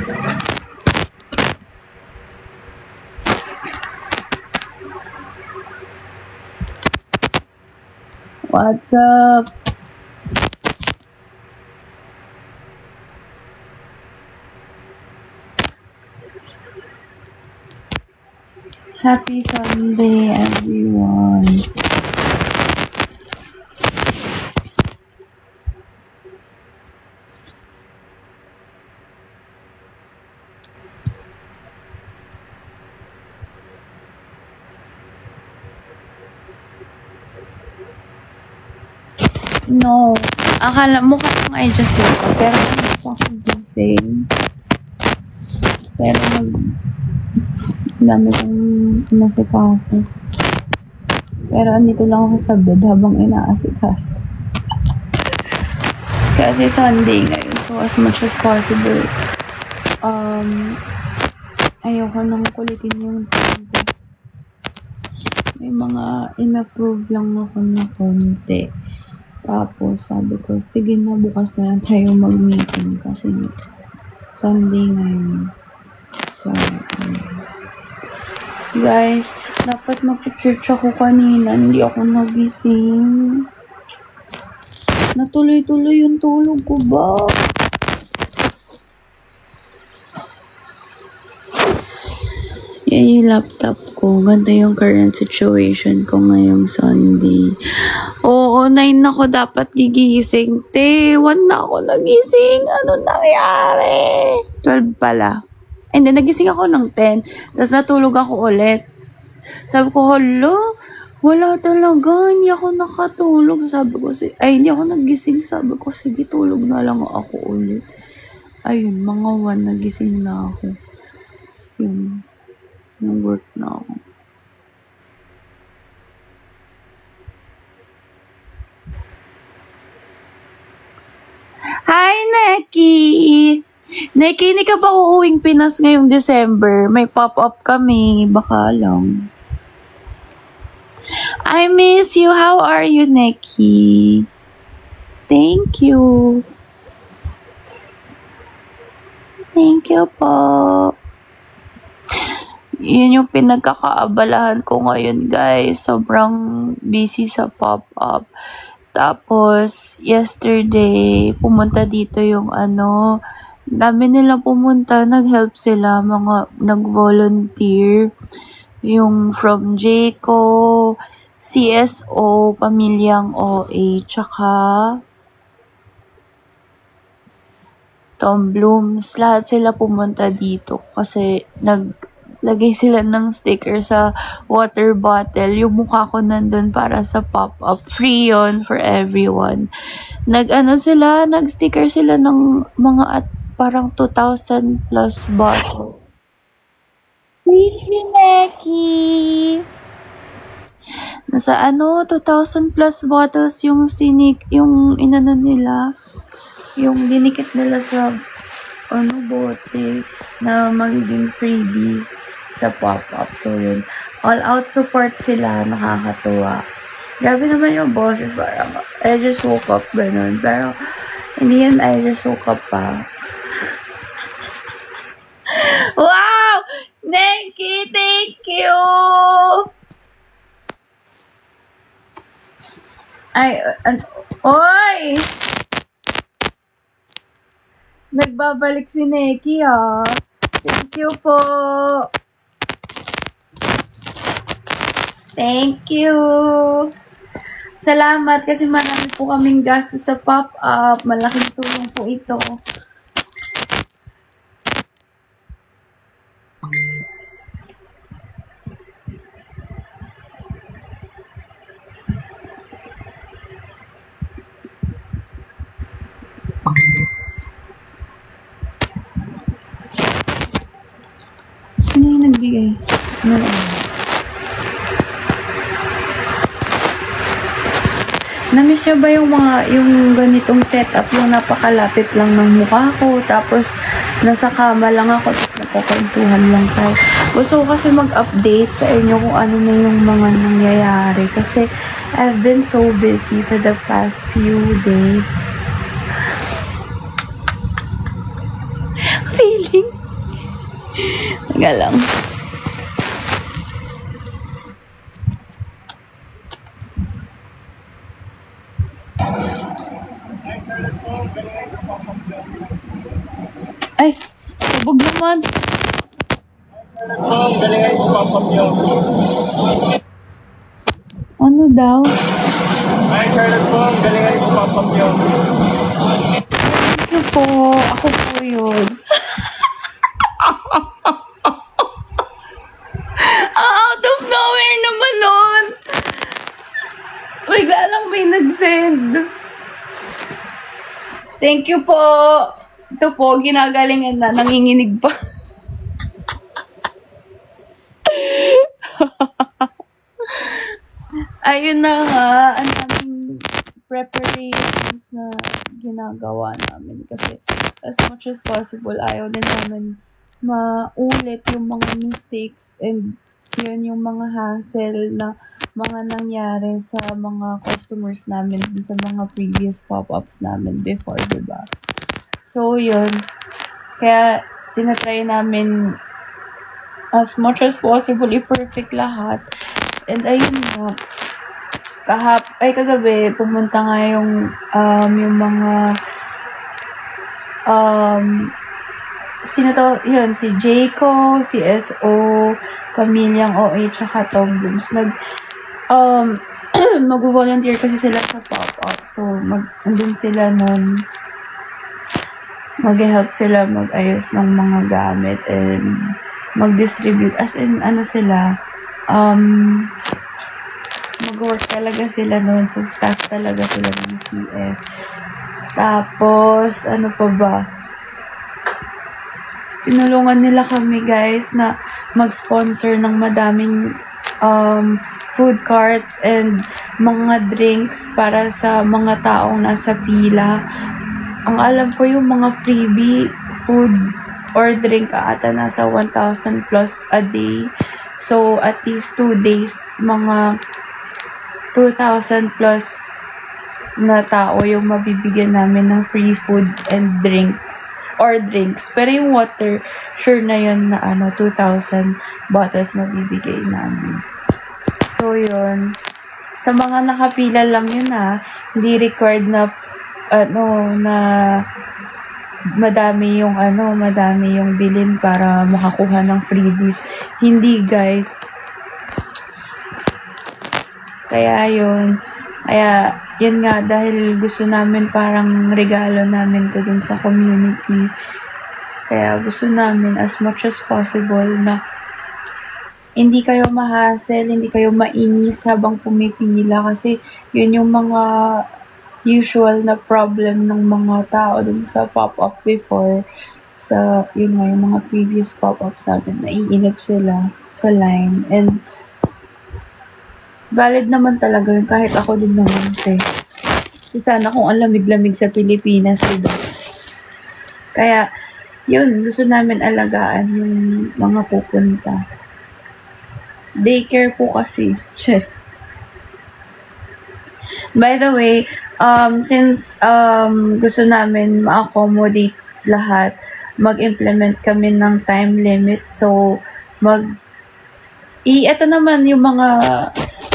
What's up? Happy Sunday, everyone. No. Akala mo kung I just woke up. Pero hindi po ako gising. Pero dami kong inasikaso. Pero andito lang ako sa bed habang inaasikaso. Kasi Sunday ngayon. So as much as possible, ayoko nang kulitin yung tempo. May mga in-approve lang ako na konti. Tapos, sabi ko, sige na, bukas na tayo mag-meeting kasi Sunday ngayon. So, guys, dapat mag-church ako kanina. Hindi ako nagising. Natuloy-tuloy yung tulog ko ba? Yan yung laptop ko. Ganda yung current situation ko ngayong Sunday. Oo, 9 ako dapat gigising. 1 na ako nagising. Ano nangyari? 12 pala. And then, nagising ako ng 10. Tapos natulog ako ulit. Sabi ko, wala talaga. Hindi ako nakatulog. Sabi ko, hindi ako nagising. Sabi ko, sige, tulog na lang ako ulit. Ayun, mga 1 nagising na ako. Yun. Nag-work na ako. Hi, Neki! Neki, hindi ka ba uuwing Pinas ngayong December? May pop-up kami. Baka lang. I miss you. How are you, Neki? Thank you. Thank you po. Yun yung pinagkakaabalahan ko ngayon, guys. Sobrang busy sa pop-up. Tapos, yesterday, pumunta dito yung dami nila pumunta, nag-help sila, nag-volunteer. Yung from JCO, CSO, Pamilyang OA, tsaka Tom Blooms. Lahat sila pumunta dito kasi naglagay sila ng sticker sa water bottle. Yung mukha ko nandun para sa pop-up. Free yun for everyone. Nag-sticker sila ng mga parang 2,000 plus bottle. Really, Neki? Nasa 2,000 plus bottles yung nila. Yung dinikit nila sa bote na magiging freebie sa pop-up. So, yun. All-out support sila. Nakakatuwa. Grabe naman yung boses. Parang, I just woke up. Ganun. Pero, hindi yan, I just woke up pa. Wow! Neki, thank you! Oy! Nagbabalik si Neki, ha? Thank you po. Thank you. Salamat kasi marami po kaming gasto sa pop-up. Malaking tulong po ito. Ano yung nagbigay? Na-miss nyo ba yung ganitong setup, yung napakalapit lang ng mukha ko, tapos nasa kama lang ako, tapos napakwentuhan lang tayo. Gusto ko kasi mag-update sa inyo kung ano na yung mga nangyayari, kasi I've been so busy for the past few days. Feeling Taga lang. Ay, sabog naman. Galing nga sa pop-up nyo. Ano daw? Hi, Charlotte po. Galing nga sa pop-up nyo. Thank you po. Ako po yun. Out of nowhere naman nun. Bigla lang may nag-send. Thank you po. Ito po, ginagalingan na. Nanginginig pa. Ayun na nga. Ang daming preparations na ginagawa namin. Kasi as much as possible, ayaw din namin maulit yung mga mistakes and yun yung mga hassle na mga nangyari sa mga customers namin sa mga previous pop-ups namin before, diba? So, yun. Kaya, tinatry namin as much as possible i-perfect lahat. And ayun nga, kagabi, pumunta nga yung mga sino to? Yun, si Jayco, si SO, Pamilyang OA, tsaka Tom Blooms. Mag-volunteer kasi sila sa pop-up. So, andun sila nun. Mag-help sila mag-ayos ng mga gamit and mag-distribute. As in, sila, mag-work talaga sila nun. So, staff talaga sila ng CF. Tapos, ano pa ba? Tinulungan nila kami, guys, na mag-sponsor ng madaming food carts and mga drinks para sa mga taong nasa pila. Ang alam ko yung mga freebie food or drink ata nasa 1,000 plus a day. So, at least 2 days, mga 2,000 plus na tao yung mabibigyan namin ng free food and drinks. Pero yung water, sure na yun na 2,000 bottles mabibigay namin. So, yun. Sa mga nakapila lang yun hindi required na na madami yung bilin para makakuha ng freebies. Hindi, guys. Kaya yun nga, dahil gusto namin parang regalo namin to dun sa community. Kaya gusto namin as much as possible na hindi kayo ma-hassle, hindi kayo mainis habang pumipila kasi yun yung mga usual na problem ng mga tao dun sa pop-up before. Yung mga previous pop-ups namin, naiinip sila sa line. And valid naman talaga yun, kahit ako din naman sana kung ang lamig-lamig sa Pilipinas, diba? Kaya, yun, gusto namin alagaan yung mga pupunta. Daycare po kasi. By the way, since gusto namin ma-accommodate lahat, mag-implement kami ng time limit. So, ito naman yung mga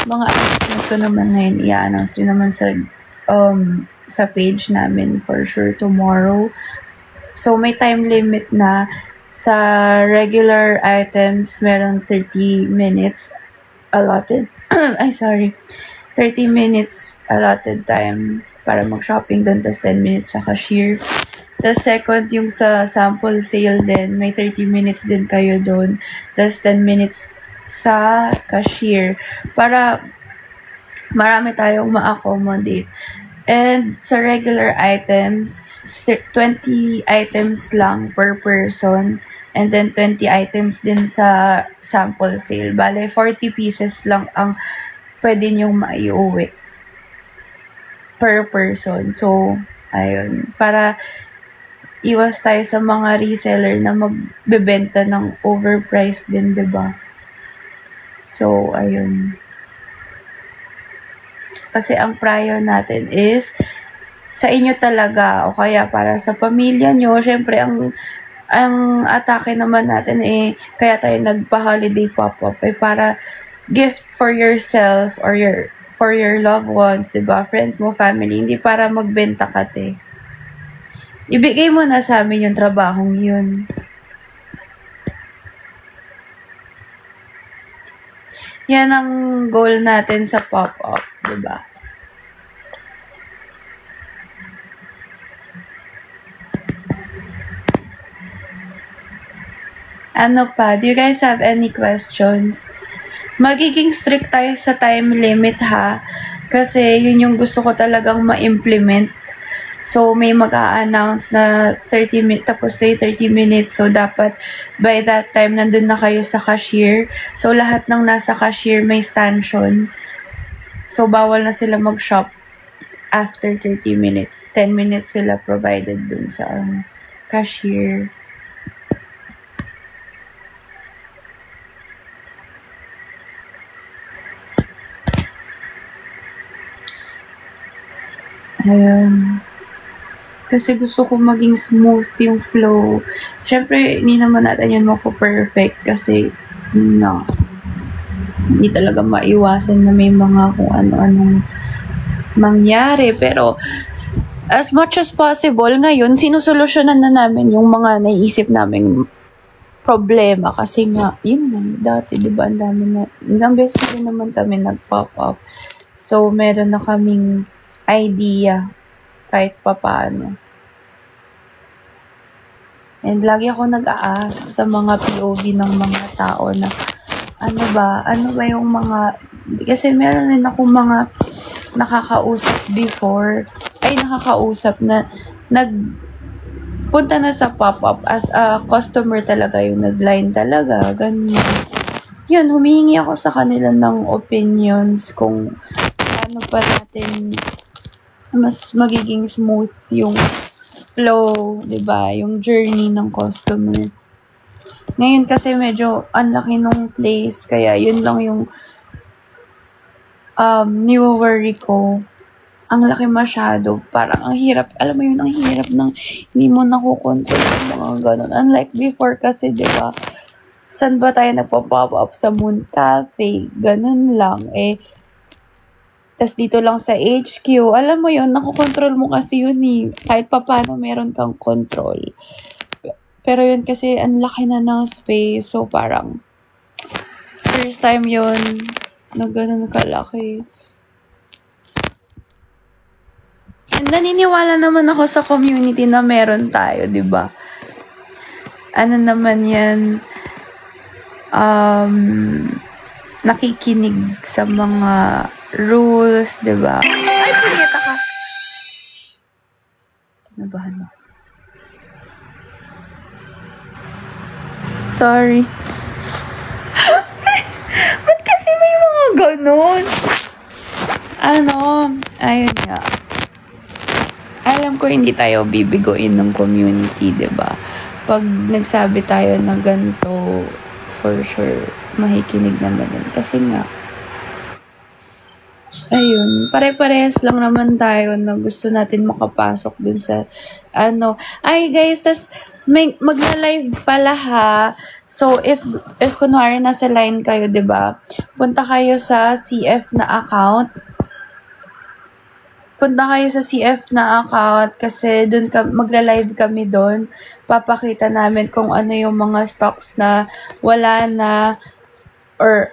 announcement ko naman ngayon, i-announce yun naman sa page namin for sure tomorrow. So, may time limit na. Sa regular items, meron 30 minutes allotted. 30 minutes allotted time para mag-shopping doon, tas 10 minutes sa cashier. Tas second, yung sa sample sale din, may 30 minutes din kayo doon, tas 10 minutes sa cashier para marami tayong ma-accommodate. And sa regular items, 20 items lang per person. And then 20 items din sa sample sale. Bale, 40 pieces lang ang pwede nyong maiuwi per person. So, ayun. Para iwas tayo sa mga reseller na magbebenta ng overpriced din, diba? So, ayun. Kasi ang prior natin is sa inyo talaga o kaya para sa pamilya nyo. Syempre, ang ang atake naman natin kaya tayo nagpa-holiday pop-up para gift for yourself or for your loved ones, diba? Friends mo, family, hindi para magbenta ka, te. Ibigay mo na sa amin yung trabahong yun. Yan ang goal natin sa pop-up, diba? Ano pa? Do you guys have any questions? Magiging strict tayo sa time limit, ha? Kasi yun yung gusto ko talagang ma-implement. So, may mag-a-announce na 30 minutes, tapos 30 minutes. So, dapat by that time, nandun na kayo sa cashier. So, lahat ng nasa cashier may stanchion. So, bawal na sila mag-shop after 30 minutes. 10 minutes sila provided dun sa cashier. Ayun. Kasi gusto ko maging smooth yung flow. Syempre, hindi naman natin yun mako-perfect kasi, no. Hindi talaga maiwasan na may mga kung ano-anong mangyari. Pero, as much as possible, ngayon, sinusolusyonan na namin yung mga naiisip naming problema. Kasi nga, yun lang, dati, diba, ang dami na, ilang beses din naman kami nag-pop up. So, meron na kaming idea kahit papaano. And lagi ako nag-a-ask sa mga POV ng mga tao na ano ba yung mga, kasi meron din ako mga nakakausap before, nakakausap na nagpunta na sa pop-up as a customer talaga, yung nag-line talaga, ganyan. Yun, humihingi ako sa kanila ng opinions kung paano pa natin mas magiging smooth yung flow, diba? Yung journey ng customer. Ngayon kasi medyo unlaki nung place, kaya yun lang yung new worry ko. Ang laki masyado. Parang ang hirap, alam mo yun, ang hirap ng hindi mo nakukontrol yung mga ganun. Unlike before kasi, diba? Saan ba tayo nagpa-pop up? Sa Moon Cafe. Ganun lang. Tas dito lang sa HQ, alam mo yun, nakokontrol mo kasi yun kahit paano meron kang control. Pero yun kasi, ang laki na ng space, so parang, first time yun, na ganun kalaki. And naniniwala naman ako sa community na meron tayo, diba? Ano naman yan, nakikinig sa mga rules, diba? Ay, punyeta ka! Kinabahan mo. Sorry. Ba't kasi may mga ganon? Ayun nga. Alam ko hindi tayo bibigoin ng community, diba? Pag nagsabi tayo na ganito, for sure, makikinig naman din. Kasi nga, ayun, pare-parehas lang naman tayo na gusto natin makapasok dun sa, Ay, guys, tas, magla-live pala ha. So, if kunwari nasa line kayo, diba? Punta kayo sa CF na account. Kasi dun magla-live kami dun. Papakita namin kung ano yung mga stocks na wala na, or,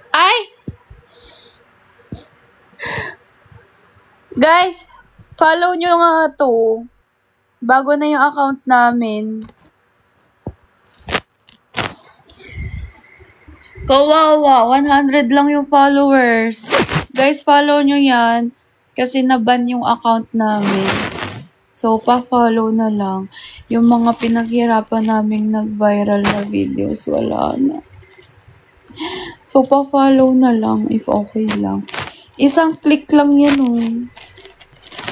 guys, follow nyo nga to. Bago na yung account namin. Kawawa, 100 lang yung followers. Guys, follow nyo yan. Kasi naban yung account namin. So, pa-follow na lang. Yung mga pinaghirapan naming nag-viral na videos, wala na. So, pa-follow na lang if okay lang. Isang click lang yan,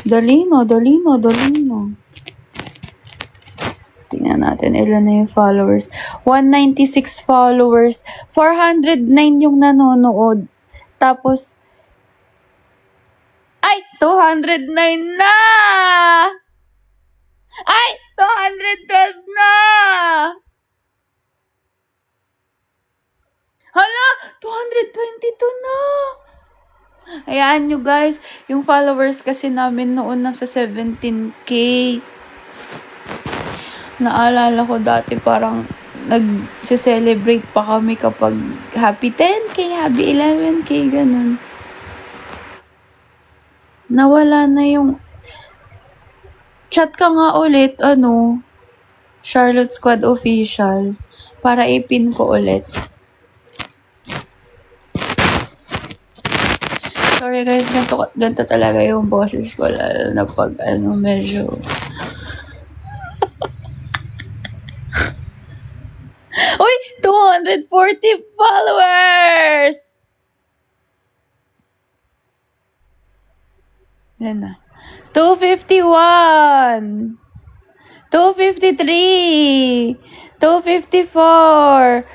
Dali na. Tingnan natin ilan na yung followers. 196 followers. 409 yung nanonood. Tapos, 209 na! 212 na! 222 na! Hayaan nyo guys, yung followers kasi namin noon nasa 17K. Naalala ko dati parang nag-celebrate pa kami kapag happy 10K, happy 11K, ganun. Nawala na yung... Chat ka nga ulit, Charlotte Squad Official, para ipin ko ulit. Sorry guys, ganito talaga yung boses ko, lalo na pag medyo... Uy! 240 followers! Yan na. 251! 253! 254!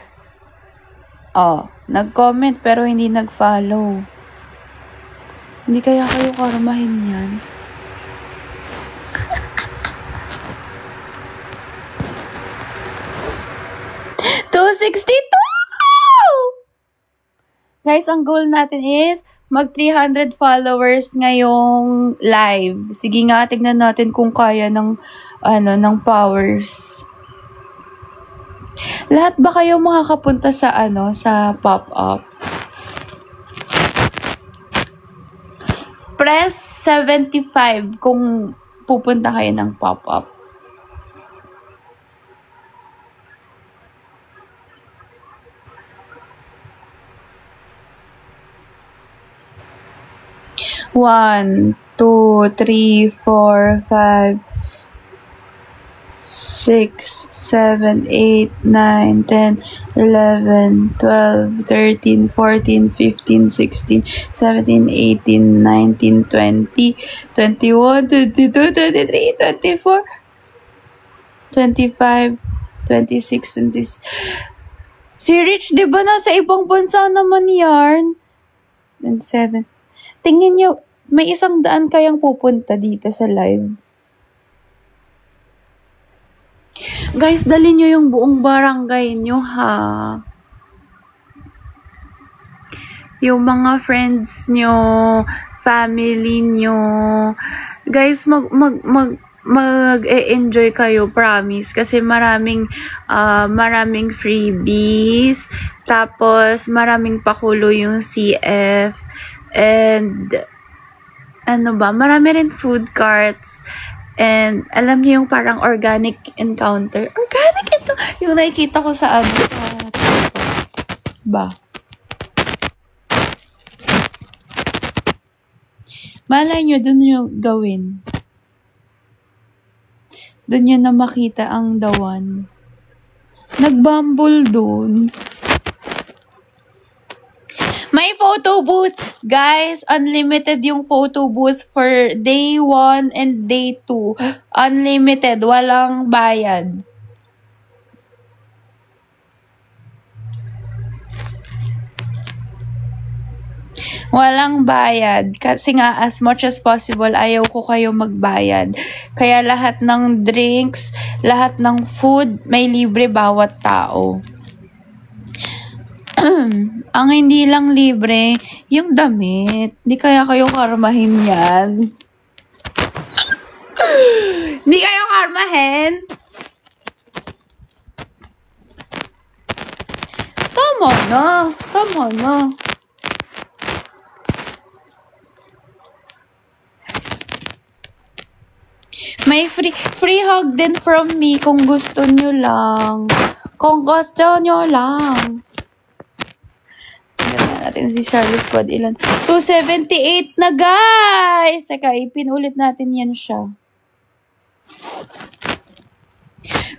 Oh, nag-comment pero hindi nag-follow. Hindi kaya kayo karmahin yan? Guys, ang goal natin is mag 300 followers ngayong live. Sige nga, tignan natin kung kaya ng powers. Lahat ba kayo makakapunta sa sa pop-up? Press 75 kung pupunta kayo ng pop-up. One, 2, 3, 4, 5, 6, 7, 8, 9, 10, 11, 12, 13, 14, 15, 16, 17, 18, 19, 20, 21, 22, 23, 24, 25, 26, 26. Si Rich, di ba nasa ibang bansa naman yarn? 27. Tingnan nyo, may 100 kayang pupunta dito sa live. Guys, dali nyo yung buong barangay nyo, ha? Yung mga friends nyo, family nyo. Guys, mag-enjoy kayo, promise. Kasi maraming freebies. Tapos, maraming pakulo yung CF. And, marami rin food carts. And, alam niyo yung parang organic encounter. Organic ito! Yung nakikita ko sa ba? Malay nyo, dun nyo gawin. Dun nyo na makita ang dawan. Nagbumble dun. May photo booth. Guys, unlimited yung photo booth for day 1 and day 2. Unlimited. Walang bayad. Walang bayad. Kasi nga, as much as possible, ayaw ko kayo magbayad. Kaya lahat ng drinks, lahat ng food, may libre bawat tao. Ang hindi lang libre, yung damit. Hindi kaya kayo karmahin yan. Hindi kayo karmahin? Tama na. Tama na. May free hug din from me kung gusto nyo lang. Kung gusto nyo lang. Natin si Charlotte Squad ilan. 278 na guys! Teka, ipinulit natin yan siya.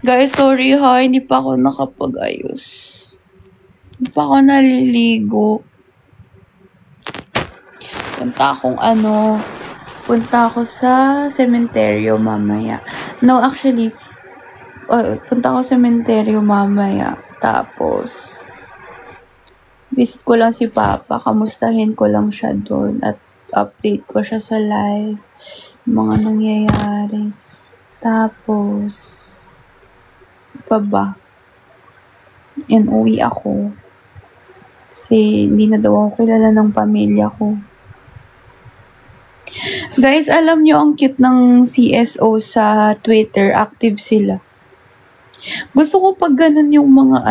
Guys, sorry ha. Hindi pa ako nakapag-ayos. Hindi pa ako naliligo. Punta ako sa sementeryo mamaya. No, actually, punta ako sa sementeryo mamaya. Tapos, visit ko lang si Papa, kamustahin ko lang siya doon at update ko siya sa live, mga nangyayari. Tapos, pa ba? And uwi ako. Kasi hindi na daw ako kilala ng pamilya ko. Guys, alam nyo ang cute ng CSO sa Twitter. Active sila. Gusto ko pag ganun yung mga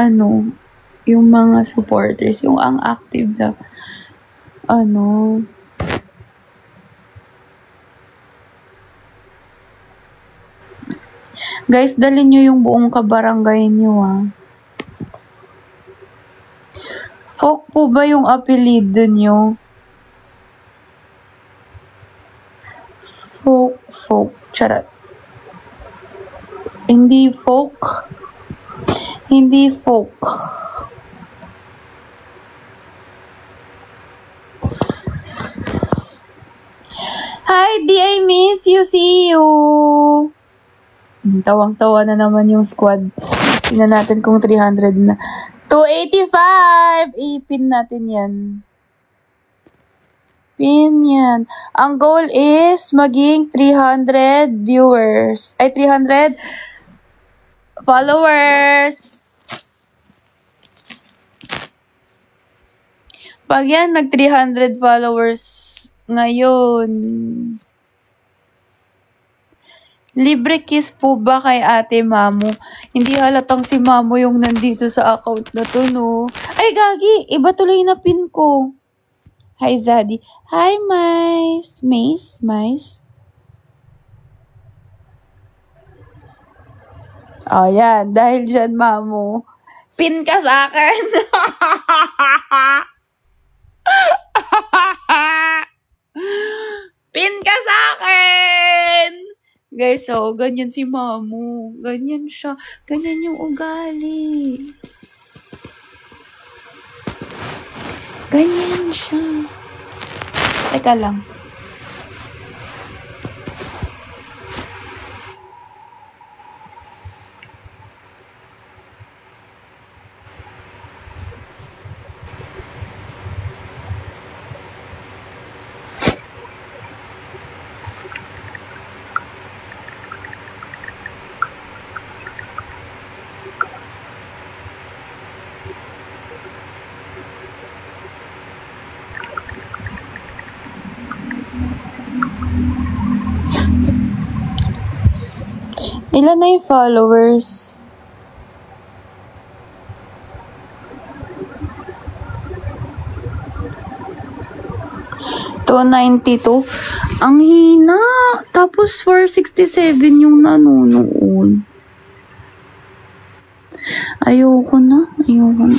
yung mga supporters, yung ang active na Guys, dalhin nyo yung buong kabarangay nyo, Folk po ba yung apelido nyo? Folk. Charot. Hindi folk. Hi, D, I miss you. See you. Tawang-tawa na naman yung squad. Tingnan natin kung 300 na. 285! Ipin natin yan. Pin yan. Ang goal is maging 300 viewers. Ay, 300 followers. Pag yan, nag 300 followers ngayon. Libre kiss po ba kay Ate Mamu? Hindi halatang si Mamu yung nandito sa account na to, no? Ay, gagi! Iba tuloy na pin ko. Hi, Zaddy. Hi, Mais. Oh, yan. Dahil dyan, Mamu. Pin ka sa akin. Pin ka sa akin! Guys, so, ganyan si Mamu. Ganyan siya. Ganyan yung ugali. Ganyan siya. Teka lang. Ilan na yung followers? $292. Ang hina. Tapos 467 yung nanonood. Ayoko na.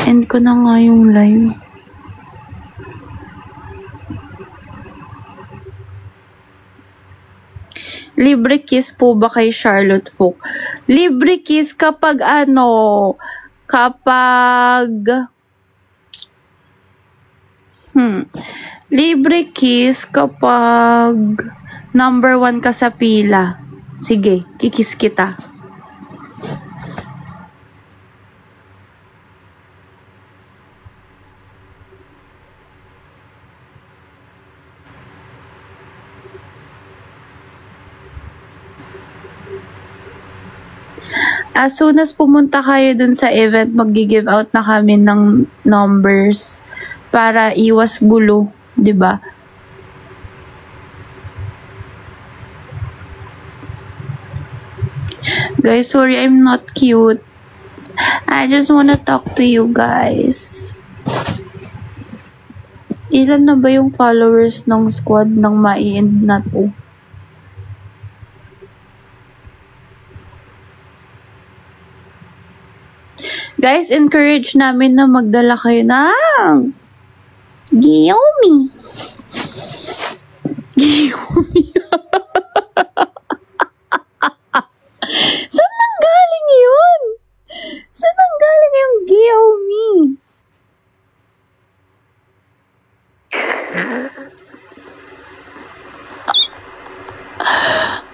End ko na nga yung live. Libre kiss po ba kay Charlotte Folk? Libre kiss kapag libre kiss kapag number 1 ka sa pila. Sige, kikiss kita. As soon as pumunta kayo dun sa event, mag-give out na kami ng numbers para iwas gulo, 'di ba? Guys, sorry I'm not cute. I just wanna talk to you guys. Ilan na ba yung followers ng squad ng mai-end na to? Guys, encourage namin na magdala kayo ng Xiaomi. Saan nanggaling yun? Saan nanggaling yung Xiaomi?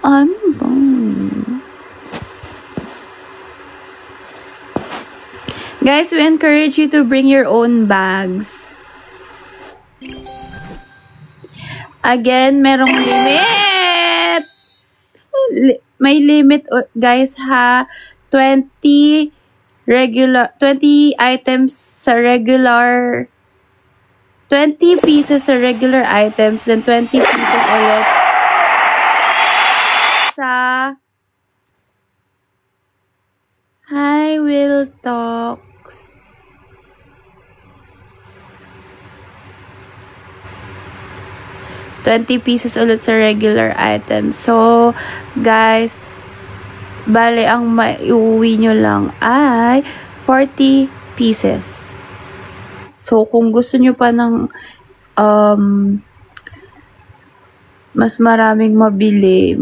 Ano ba? Guys, we encourage you to bring your own bags. Again, merong limit. May limit, guys, ha. 20 items sa regular 20 pieces sa regular items, then 20 pieces ulit sa Hi Will Talks. $20 pieces ulit sa regular items. So, guys, bale, ang maiuwi nyo lang ay 40 pieces. So, kung gusto nyo pa ng mas maraming mabili,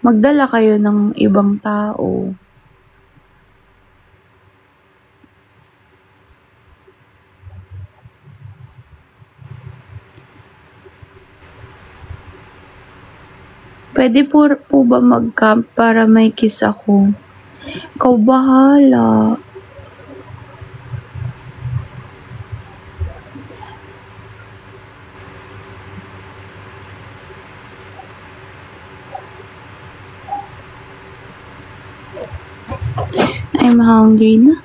magdala kayo ng ibang tao. Pwede po ba mag-camp para may kiss ako? Ikaw bahala. I'm hungry na.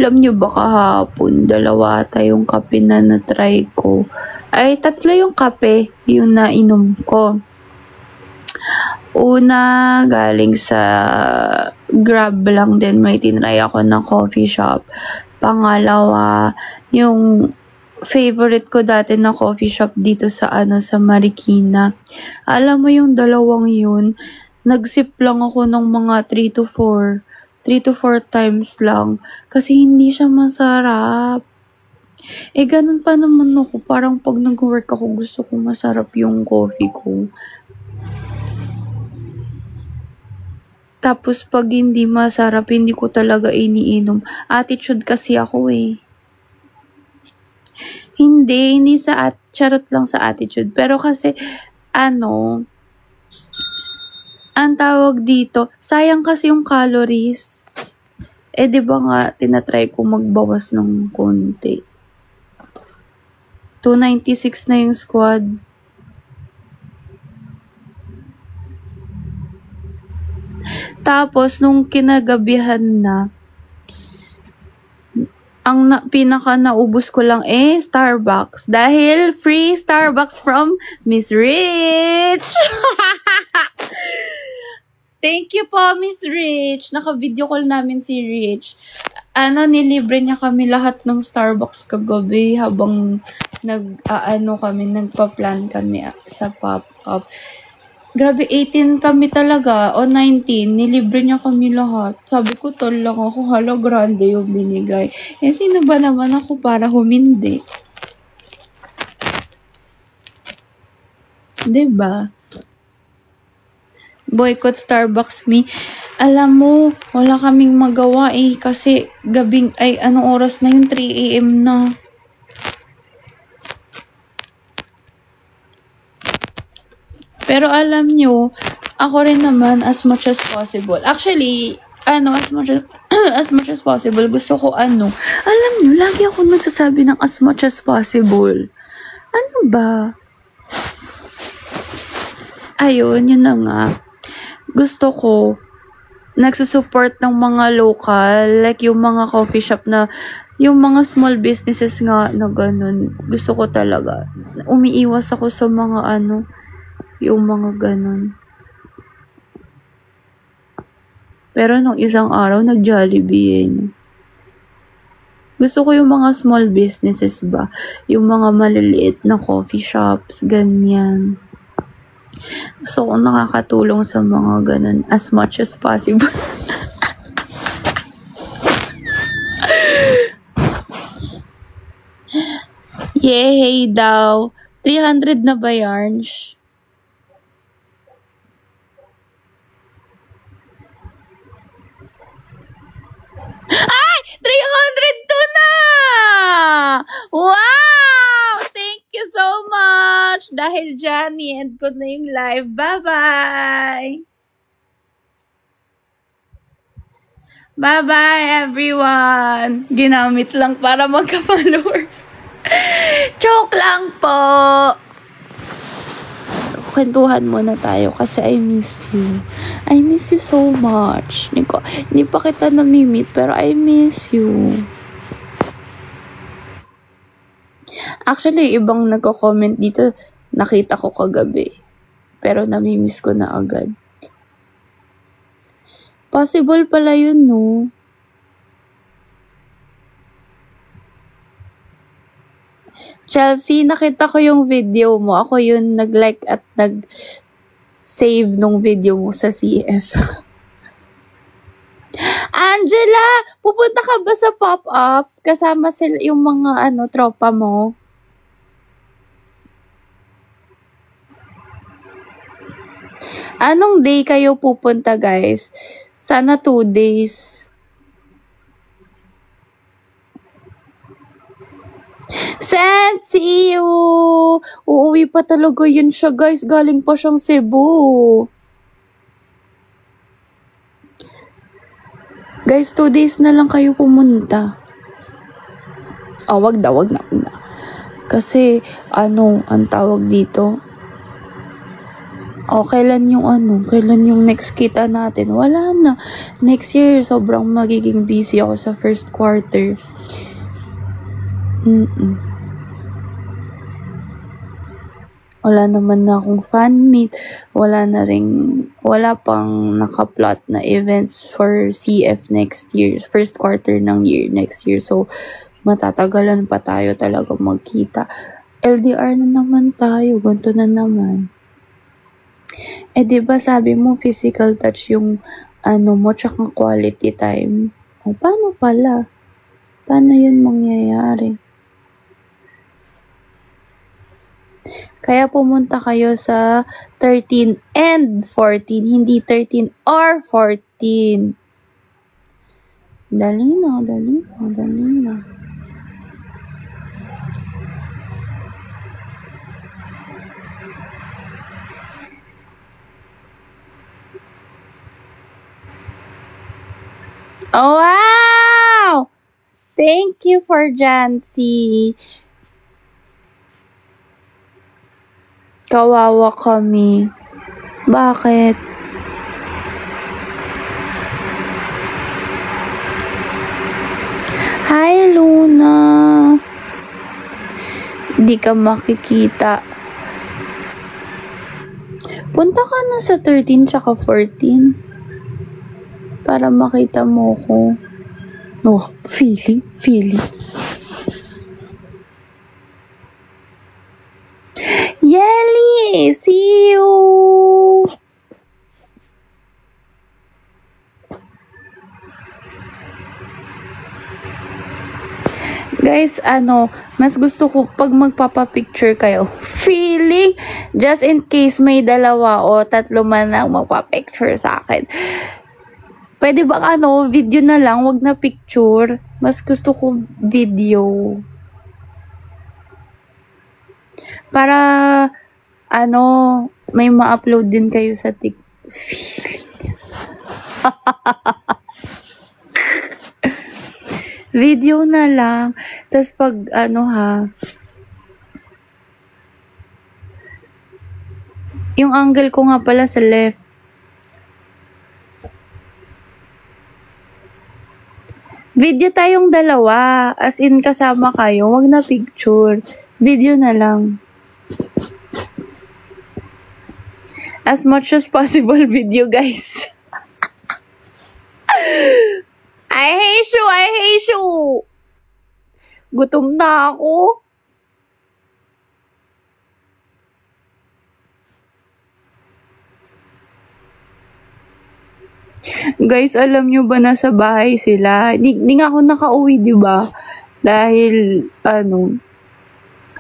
Alam nyo ba kahapon, dalawa tayong kape na na-try ko. Ay, 3 yung kape yung nainom ko. Una, galing sa Grab lang din, may tinry ako na coffee shop. Pangalawa, yung favorite ko dati na coffee shop dito sa sa Marikina. Alam mo yung dalawang yun, nagsip lang ako ng mga 3 to 4 times lang. Kasi hindi siya masarap. Ganun pa naman ako. Parang pag nag-work ako, gusto ko masarap yung coffee ko. Tapos pag hindi masarap, hindi ko talaga iniinom. Attitude kasi ako Hindi sa charot lang sa attitude. Pero kasi, ang tawag dito, sayang kasi yung calories. Diba nga, tinatry ko magbawas ng konti. 296 na yung squad. Tapos, nung kinagabihan na, ang pinaka naubos ko lang Starbucks. Dahil free Starbucks from Miss Rich! Thank you po, Miss Rich. Naka-video call namin si Rich. Nilibre niya kami lahat ng Starbucks kagabi habang nagpa-plan kami sa pop-up. Grabe, 18 kami talaga, o 19, nilibre niya kami lahat. Sabi ko, tol lang ako, hala, grande yung binigay. Sino ba naman ako para humindi? Diba? Boycott Starbucks me. Alam mo, wala kaming magawa kasi anong oras na yun? 3 AM na. Pero alam nyo, ako rin naman as much as possible. Actually, as much as possible, gusto ko alam nyo, lagi ako nagsasabi ng as much as possible. Ano ba? Ayun, yun na nga. Gusto ko, nagsusupport ng mga local, like yung mga coffee shop na, yung mga small businesses nga na ganun. Gusto ko talaga. Umiiwas ako sa mga yung mga ganun. Pero nung isang araw, nag-Jollibee Gusto ko yung mga small businesses ba? Yung mga maliliit na coffee shops, ganyan. Gusto ko nakakatulong sa mga ganun as much as possible. Yay daw. 300 na ba, Yarns? Ay! 302 na! Wow! Thank you so much! Dahil dyan, i-end ko na yung live. Bye-bye! Bye-bye, everyone! Ginamit lang para magka-followers. Joke lang po! kwentuhan muna tayo kasi I miss you. I miss you so much. Hindi pa kita nami-meet pero I miss you. Actually, ibang nagko-comment dito, nakita ko kagabi. Pero nami-miss ko na agad. Possible pala yun, no? Chelsea, nakita ko yung video mo. Ako yun nag-like at nag-save nung video mo sa CF. Angela, pupunta ka ba sa pop-up? Kasama sila yung mga tropa mo? Anong day kayo pupunta, guys? Sana 2 days. Send, see you! Uuwi pa talaga yun siya, guys. Galing pa siyang Cebu. Guys, 2 days na lang kayo pumunta. Wag na. Kasi, ang tawag dito? Kailan yung next kita natin? Wala na. Next year, sobrang magiging busy ako sa first quarter. Wala naman na akong fan meet. Wala pang naka-plot na events for CF next year. First quarter ng year next year. So, matatagalan pa tayo talaga magkita. LDR na naman tayo. Ganto na naman. Diba sabi mo physical touch yung mo tsaka quality time. Paano pala? Paano yun mangyayari? Kaya pumunta kayo sa 13 and 14, hindi 13 or 14. Dali na. Oh, wow! Thank you for Jancy. Kawawa kami. Bakit? Hi, Luna. Di ka makikita. Punta ka na sa 13 tsaka 14. Para makita mo ko. Feeling. Yeli, see you. Guys, mas gusto ko pag magpapapicture kayo. Feeling, just in case may 2 o 3 man ang magpapicture sa akin. Pwede ba video na lang, wag na picture. Mas gusto ko video. Para, may ma-upload din kayo sa TikTok. Video na lang. Tapos pag, yung angle ko nga pala sa left. Video tayong 2. As in, kasama kayo. Wag na picture. Video na lang. As much as possible video, guys. I hate you. Gutom na ako. Guys, alam nyo ba nasa bahay sila? Di nga ako nakauwi, diba? Dahil,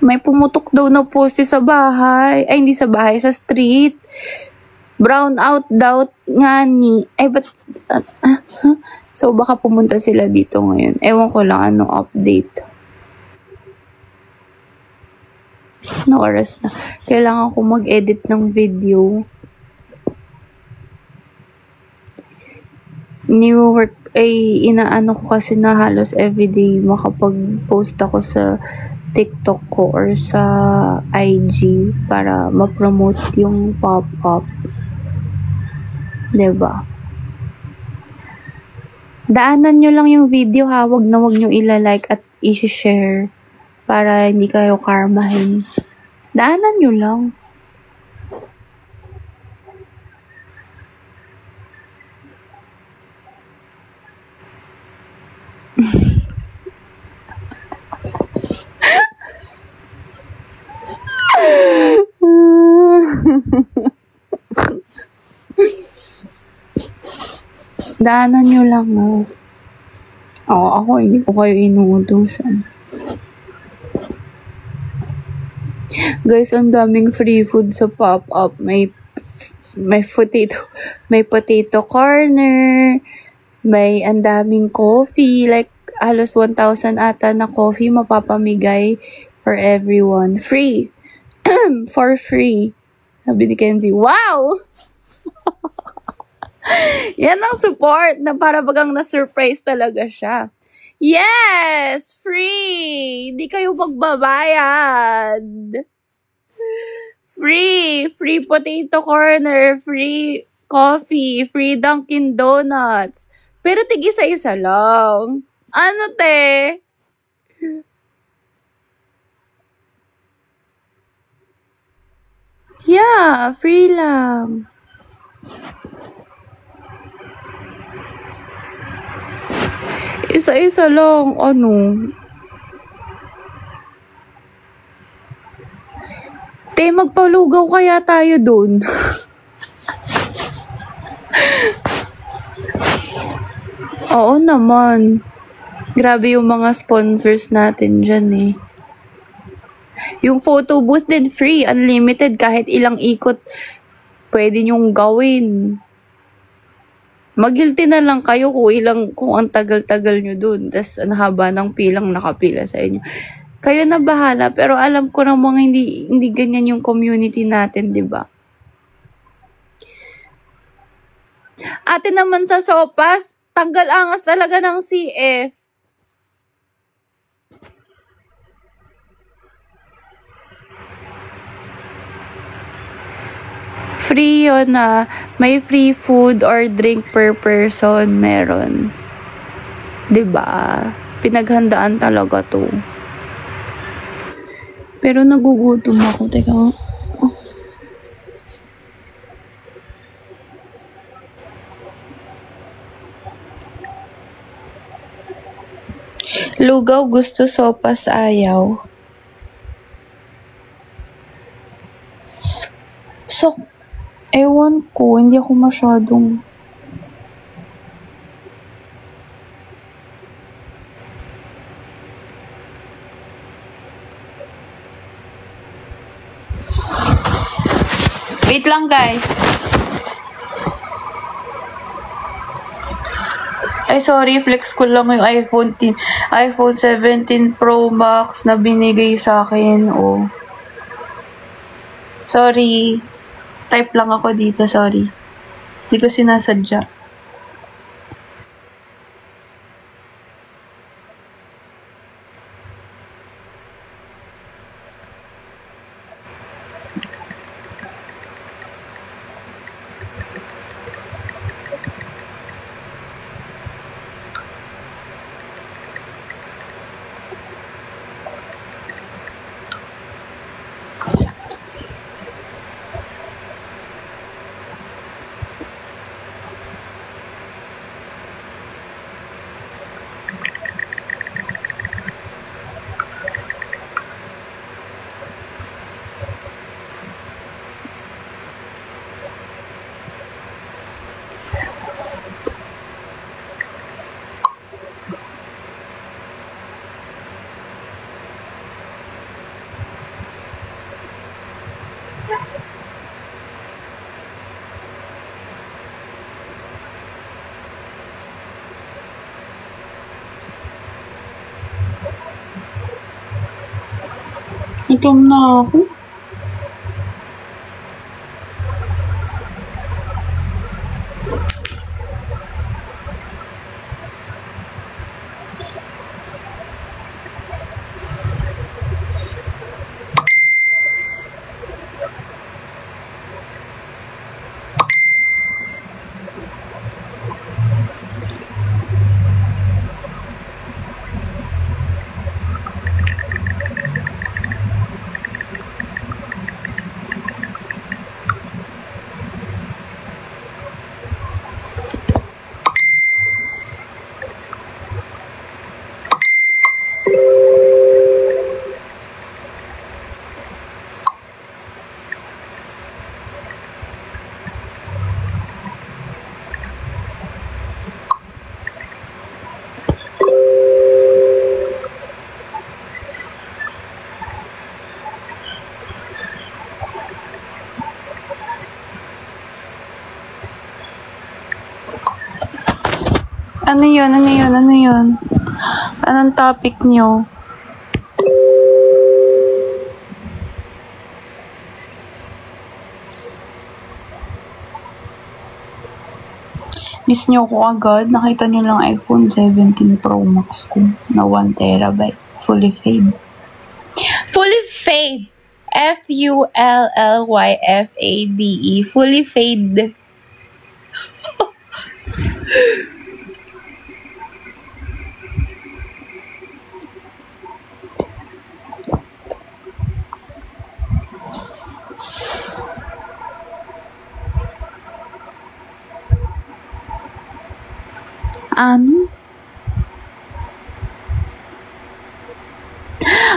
may pumutok daw na poste sa bahay. Ay, hindi sa bahay, sa street. Brown out daw nga ni. So, baka pumunta sila dito ngayon. Ewan ko lang anong update. Ano oras na? Kailangan ko mag-edit ng video. New work ay inaano ko kasi na halos everyday makapag-post ako sa TikTok ko or sa IG para ma-promote yung pop-up. 'Di ba? Daanan nyo lang yung video ha, wag nyo ilalike at i-share para hindi kayo karmahin. Daanan nyo lang. Daanan nyo lang, oh. Oo, ako, hindi ko kayo inuutusan. Guys, ang daming free food sa pop-up. May potato corner, may ang daming coffee, like, halos 1,000 ata na coffee mapapamigay for everyone. Free. For free. Sabi ni Kenzie, wow! Yan ang support na para bagang na-surprise talaga siya. Yes! Free! Hindi kayo magbabayad. Free! Free potato corner, free coffee, free Dunkin' Donuts. Pero tig-isa-isa lang. Ano, te? Yeah, free lang. Isa-isa lang, ano. Te, magpalugaw kaya tayo dun. Oo naman. Grabe yung mga sponsors natin dyan eh. Yung photo booth din free, unlimited, kahit ilang ikot pwede nyong gawin. Mag-guilty na lang kayo kung ang tagal-tagal nyo dun. Tas ang haba ng pilang nakapila sa inyo. Kayo na bahala, pero alam ko namang hindi ganyan yung community natin, di ba? Ate naman sa sopas, tanggal angas talaga ng CF. Free yun na. May free food or drink per person meron. 'Di ba? Pinaghandaan talaga to. Pero nagugutom ako. Teka. Lugaw gusto, sopas ayaw. So, ewan ko, hindi ako masyadong... Wait lang, guys. Ay, sorry, flex ko lang yung iPhone 17 Pro Max na binigay sa akin. Oh. Sorry. Type lang ako dito, sorry. Hindi ko sinasadya. Gutom na ako. Ano yun? Ano yun? Ano yun? Anong topic nyo? Miss nyo ko agad. Nakita nyo lang iPhone 17 Pro Max ko na 1 terabyte. Fully fade. Fully fade! F-U-L-L-Y-F-A-D-E. Fully fade. Ano?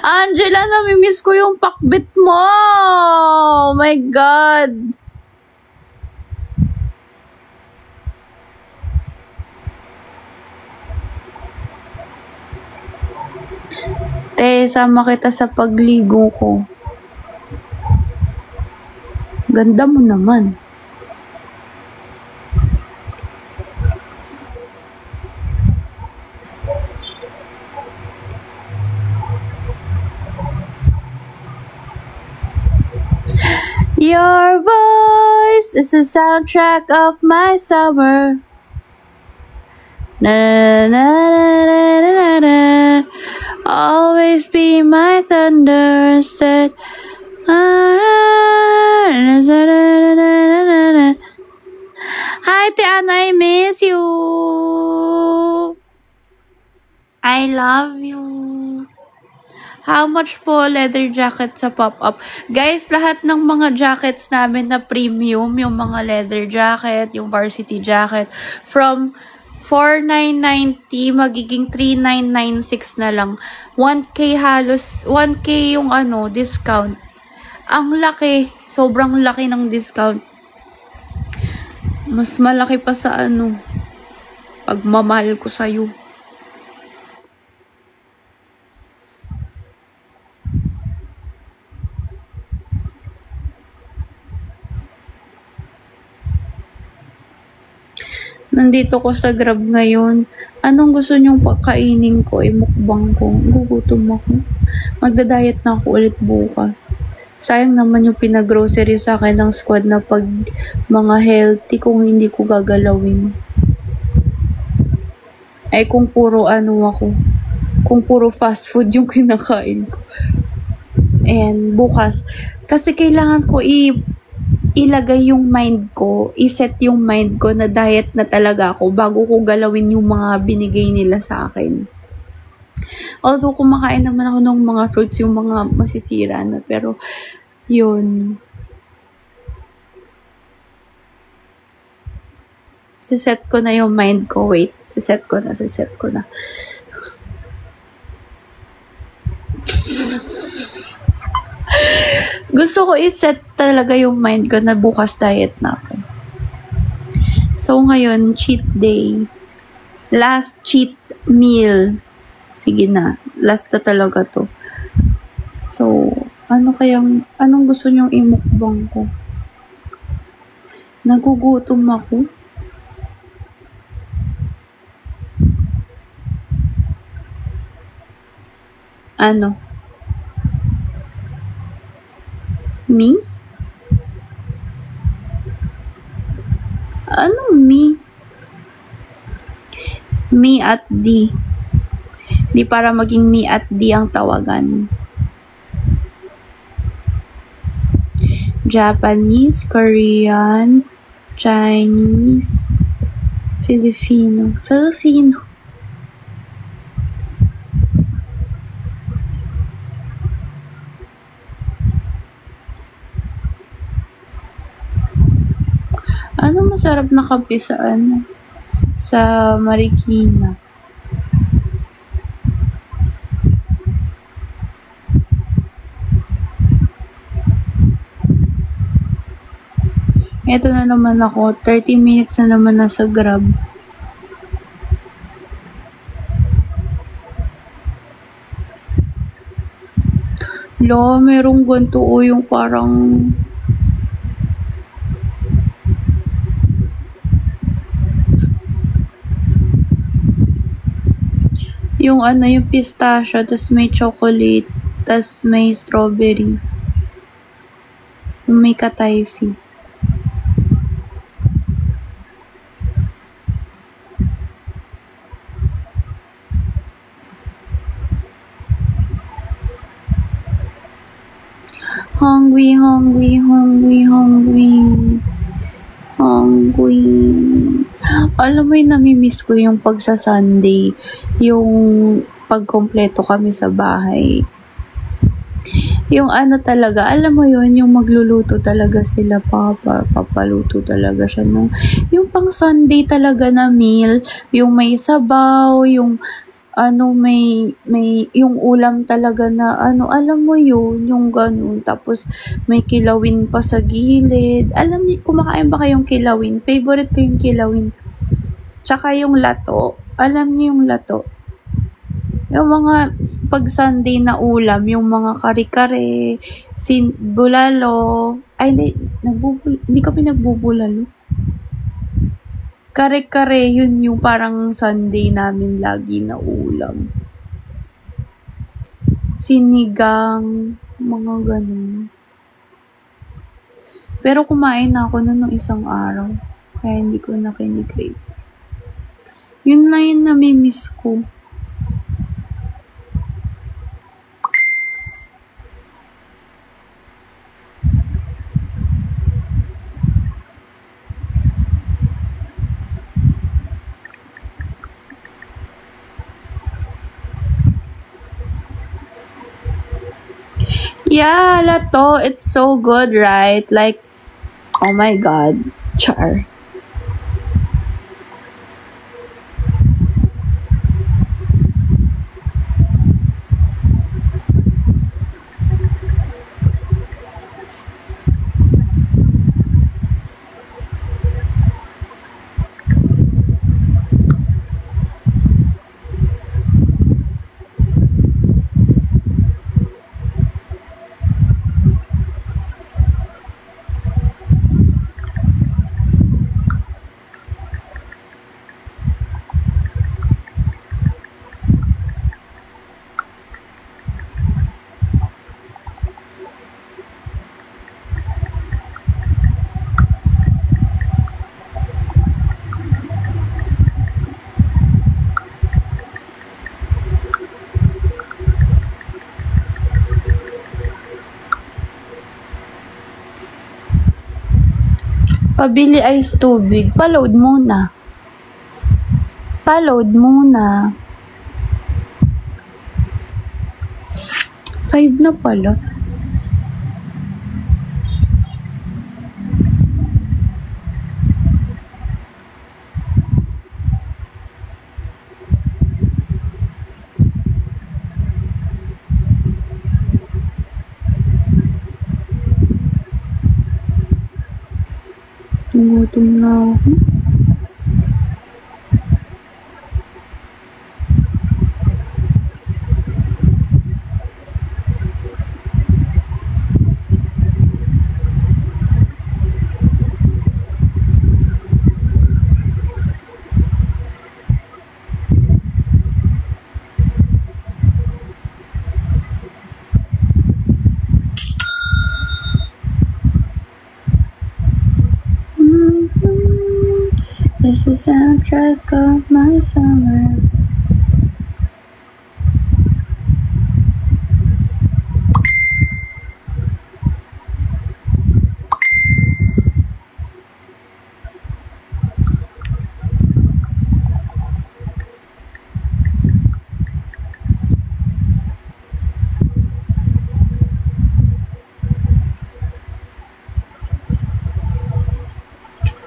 Angela, namimiss ko yung pakbit mo! Oh my God! Te, sama kita sa pagligo ko. Ganda mo naman. Your voice is the soundtrack of my summer. Na na na na na na. Always be my thunder instead. Hi, Tiana, I miss you. I love you. How much po leather jacket sa pop-up? Guys, lahat ng mga jackets namin na premium, yung mga leather jacket, yung varsity jacket, from 4,990 magiging 3,996 na lang. 1K halos, 1K yung discount. Ang laki, sobrang laki ng discount. Mas malaki pa sa pagmamahal ko sa'yo. Nandito ko sa Grab ngayon. Anong gusto nyong pakainin ko? Mukbang ko. Gugutom ako. Magda-diet na ako ulit bukas. Sayang naman yung pinag-grocery sa akin ng squad na pag mga healthy kung hindi ko gagalawin. Ay kung puro ako. Kung puro fast food yung kinakain ko. And bukas. Kasi kailangan ko ilagay yung mind ko, iset yung mind ko na diet na talaga ako bago ko galawin yung mga binigay nila sa akin. Although kumakain naman ako ng mga fruits, yung mga masisira na, pero yun. Siset ko na yung mind ko. Wait, siset ko na. Gusto ko i-set talaga yung mind ko na bukas diet na ako. So, ngayon, cheat day. Last cheat meal. Sige na. Last na talaga to. So, anong gusto nyong imukbang ko? Nagugutom ako. Me? Me? Me at D. Di para maging me at D ang tawagan. Japanese, Korean, Chinese, Filipino. Ano masarap na kape sa sa Marikina? Ito na naman ako. 30 minutes na naman nasa Grab. Merong ganito yung parang Yung ano, yung pistachio, tas may chocolate, tas may strawberry. Yung may katayfi. Hungry, hungry, hungry, hungry. Hungry. Alam mo yung namimiss ko yung pagsa-Sunday. Yung pagkompleto kami sa bahay. Yung ano talaga, alam mo yun, yung magluluto talaga sila, papaluto talaga siya. Yung pang Sunday talaga na meal, yung may sabaw, yung ano, may yung ulam talaga na ano, alam mo yun, yung ganun. Tapos may kilawin pa sa gilid. Alam niyo, kumakain ba kayong kilawin? Favorite ko yung kilawin. Tsaka yung lato. Alam niyo yung lato? Yung mga pag Sunday na ulam, yung mga kare-kare, bulalo. Ay, hindi kami nagbubulalo. Kare-kare, yun yung parang Sunday namin lagi na ulam. Sinigang, mga ganun. Pero kumain na ako nung isang araw. Kaya hindi ko na kinikrave. Yun lang yung namimiss ko. Yeah, lato, it's so good, right? Like, oh my God, char. Pabili ice tubig. Paload muna. Paload muna. 5 na pala. Gutom na ako. This is soundtrack of my summer.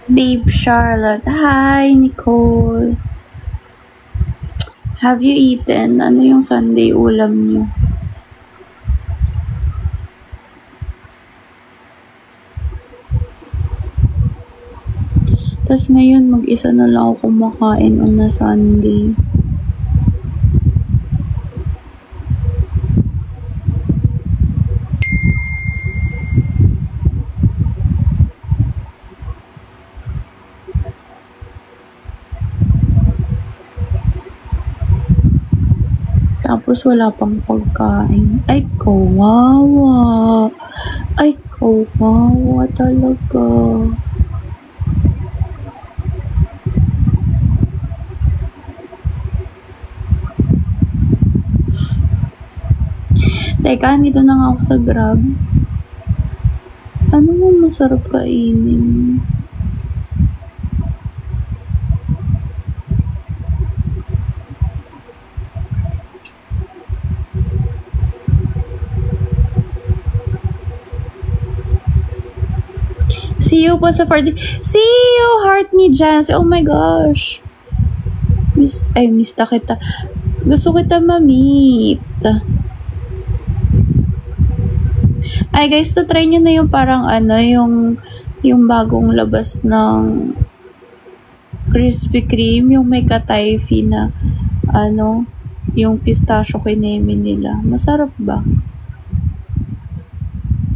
Babe Charlotte. Hi, Nicole. Have you eaten? Ano yung Sunday ulam niyo? Tas ngayon, mag-isa na lang ako kumakain on a Sunday. Tapos wala pang pagkain. Ay, kawawa. Ay, kawawa talaga. Teka, dito na nga ako sa Grab. Ano mo masarap kainin? See you po sa 40. See you, heart ni Jans. Oh my gosh. Miss ta kita. Gusto kita ma-meet. Ay guys, try nyo na yung parang ano, yung bagong labas ng Krispy Kreme, yung may katayfi na ano, yung pistachio kineme nila. Masarap ba?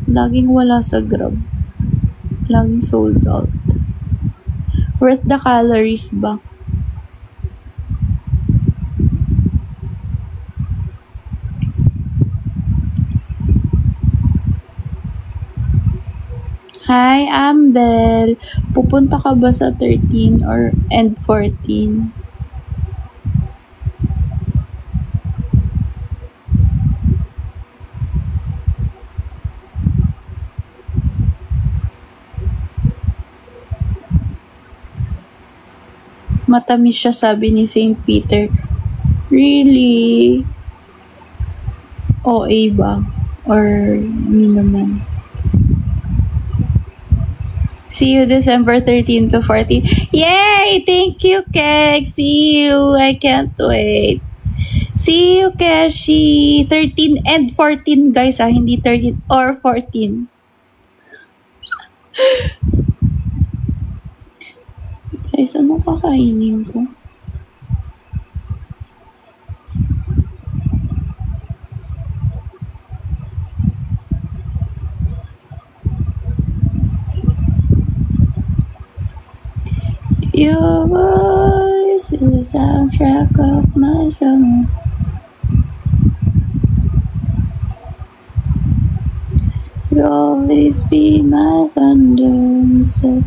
Laging wala sa Grab. Laging sold out. Worth the calories ba? Hi, Ambel. Pupunta ka ba sa 13 and 14? Matamis siya, sabi ni St. Peter. Really? OA ba? Or hindi naman? See you December 13 to 14. Yay! Thank you, Keg. See you. I can't wait. See you, Keshi. 13 and 14, guys. Hindi 13 or 14. Guys, ano kakainin ko? Your voice is the soundtrack of my summer. You'll always be my thunder, so.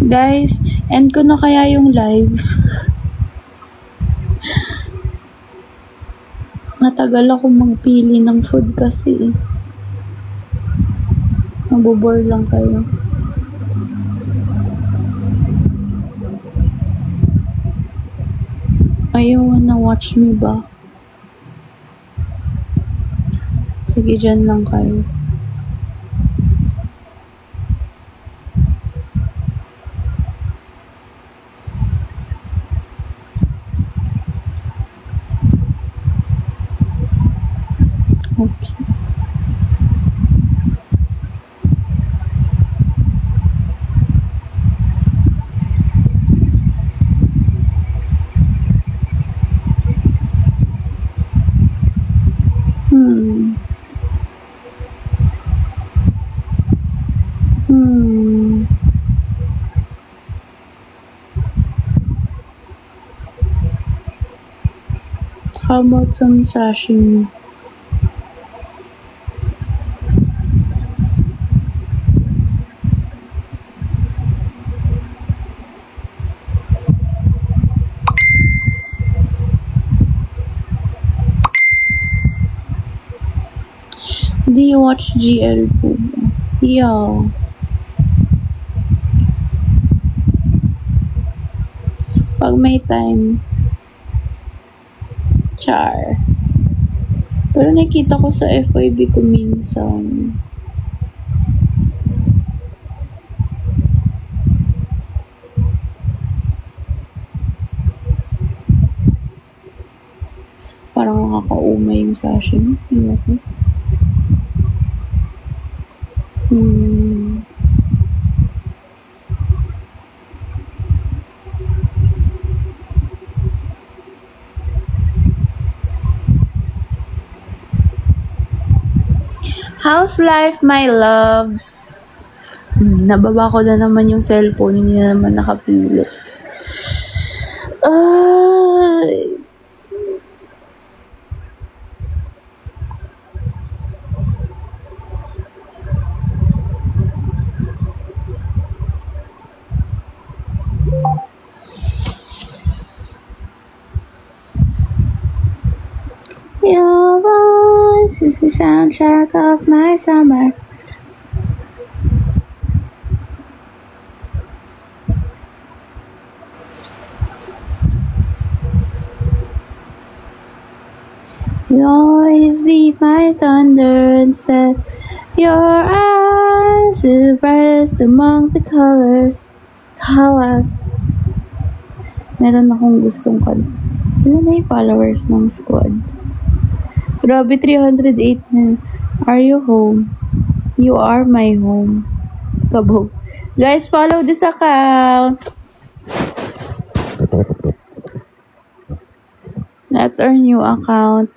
Guys, end ko na kaya yung live. Matagal ako magpili ng food kasi. Nabobore lang kayo. Ayaw na watch me ba? Sige, dyan lang kayo. Okay. How about some sashimi? Do you watch GL po? Yeah. Pag may time. Char. Pero nakita ko sa FYB ko minsan. Parang nakakaumay yung sashimi. Ayoko. How's life, my loves? Nababa ko na naman yung cellphone, hindi na naman nakapili. Ay. Your voice is the soundtrack of my summer. You always beat my thunder and said your eyes are the brightest among the colors. Meron akong gustong kanta. Ilan na yung followers ng squad? Grabe, 308 na. Are you home? You are my home. Kabog. Guys, follow this account. That's our new account.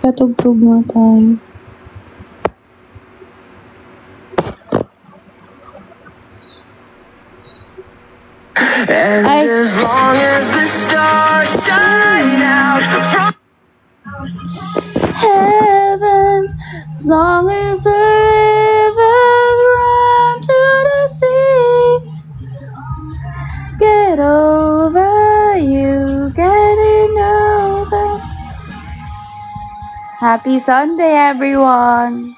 Patugtog na tayo. And as long as the stars shine out from Heavens, as long as the rivers run to the sea. Get over you, getting over. Happy Sunday, everyone.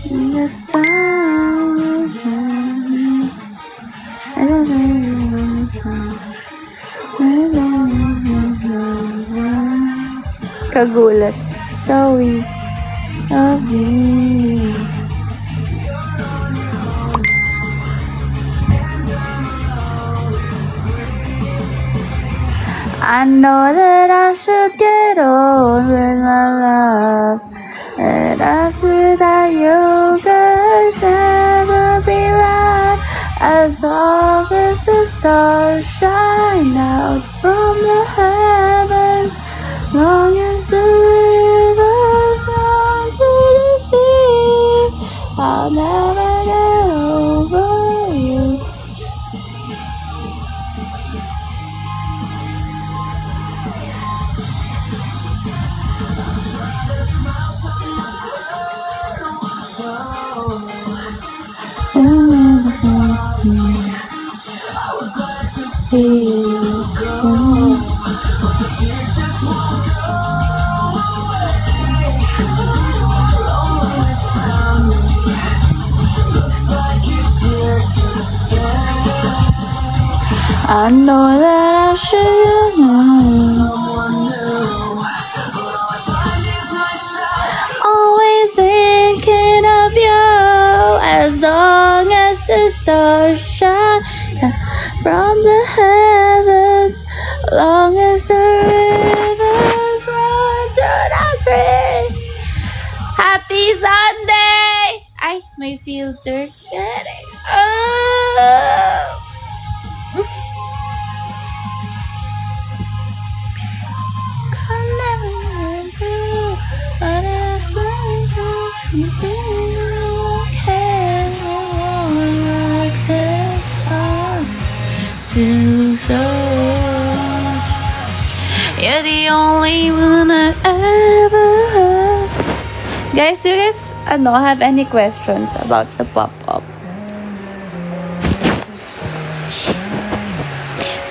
The sound, I don't know. Kagulat. Sorry. Love you. I know that I should get on with my love, and after that you guys never be right. As long as the stars shine out from the heavens, long as the rivers run to the sea, I'll never get over you. I know that I should know. Always thinking of you, as long as the stars shine from the heavens, long as the rivers run to the sea. Happy Sunday! Ay, may filter. You You're the only one I ever had. Guys, do you guys have any questions about the pop-up?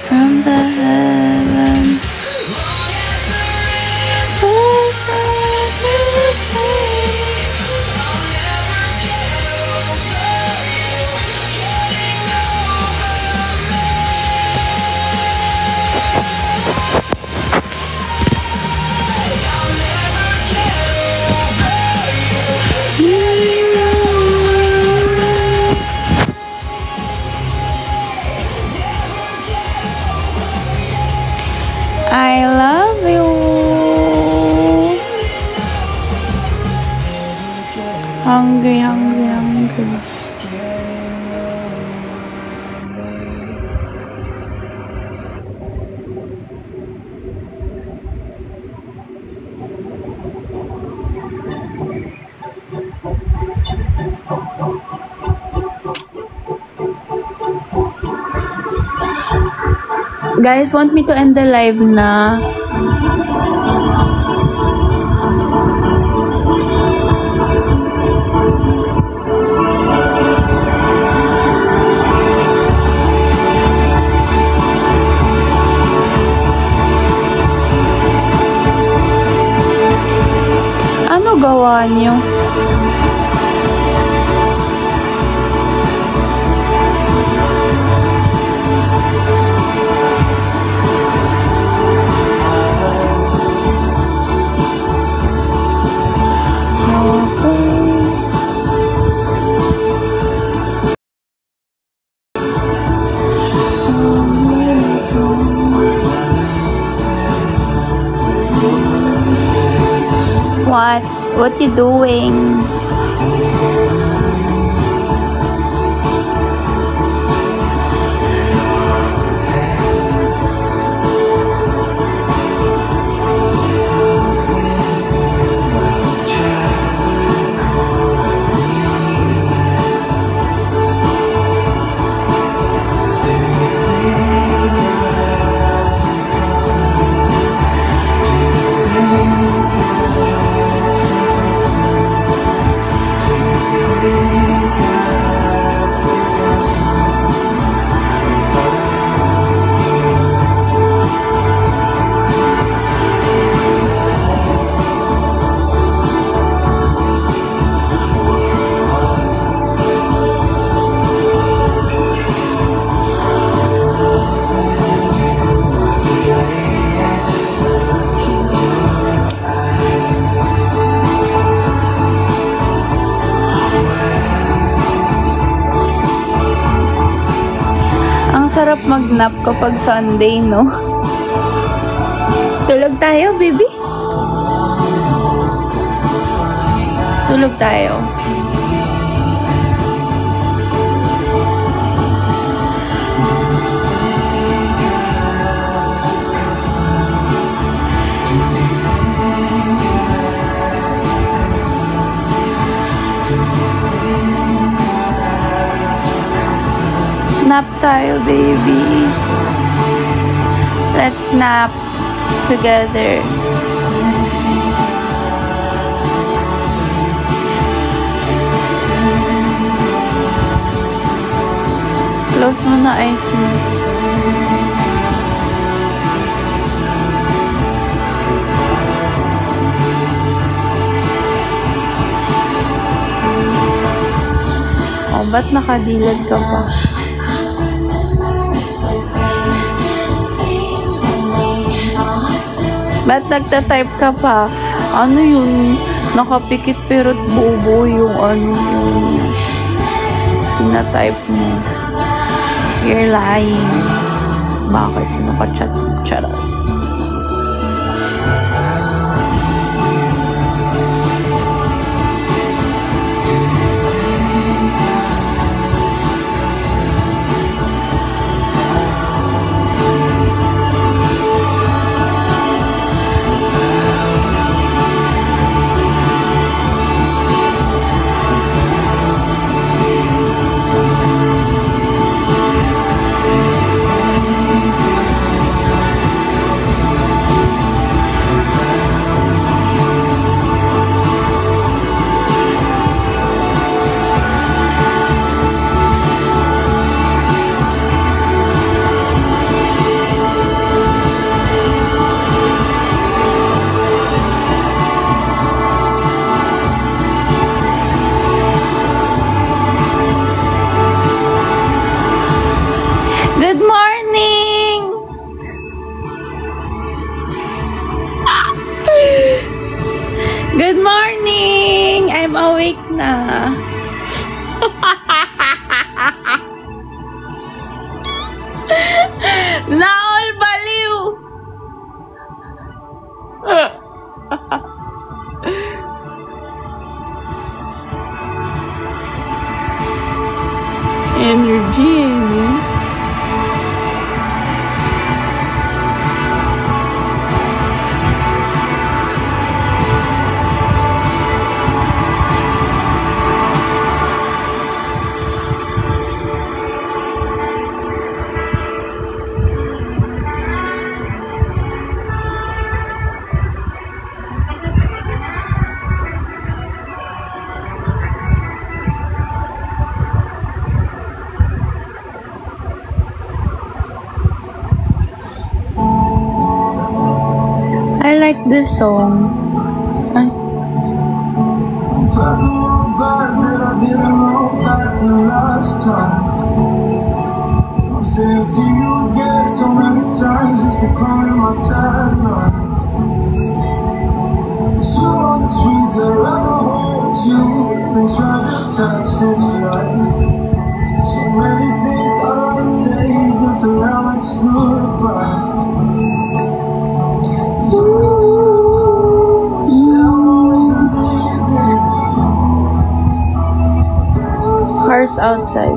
From the heaven. I love you. Hungry, hungry, hungry. Guys, want me to end the live na? Ano gawa niyo? What you doing? Sarap mag-nap kapag Sunday, no? Tulog tayo, baby. Tulog tayo. Nap tayo, baby. Let's nap together. Close mo na eyes mo. Oh, ba't nakadilad ka pa? Ba't nagtatype ka pa? Ano yun? Nakapikit pero buo yung yung tinatype mo. You're lying. Bakit? Sino ka chat? Charot. fake na. Naol baliw. Energy, I like this song. Ay. So many things I don't say, but for now it's goodbye. Cars outside.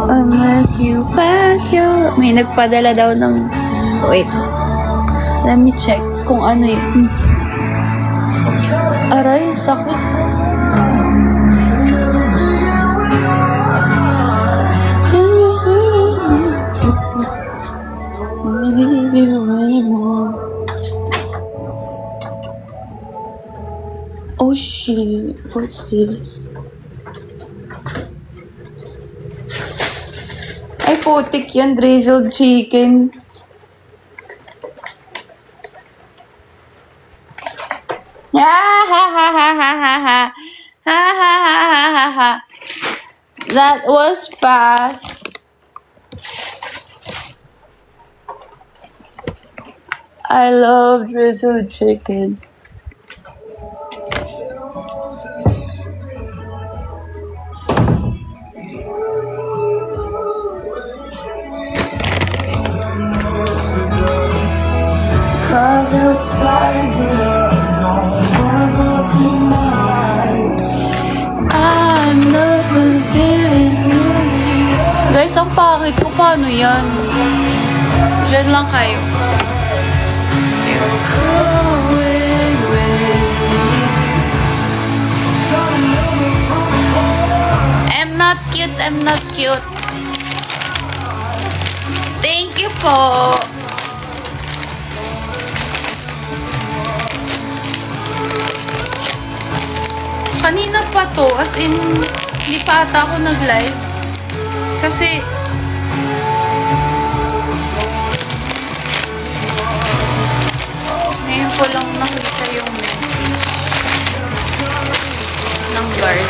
Unless you pack your... May nagpadala daw ng... Wait. Let me check kung ano yun. Aray, sakit. Oh shit, what's this? Ay putik yan, drizzled chicken. Ha ha ha ha ha ha ha ha ha ha ha ha. That was fast. I love drizzled chicken. Cause outside I'm never getting you. Guys, ang pangit ko. Paano yan? Diyan lang kayo. I'm not cute. I'm not cute. Thank you po. Kanina pa to, as in, hindi pa ata ako nag-live. Kasi, ngayon ko lang nakita yung message ng guard.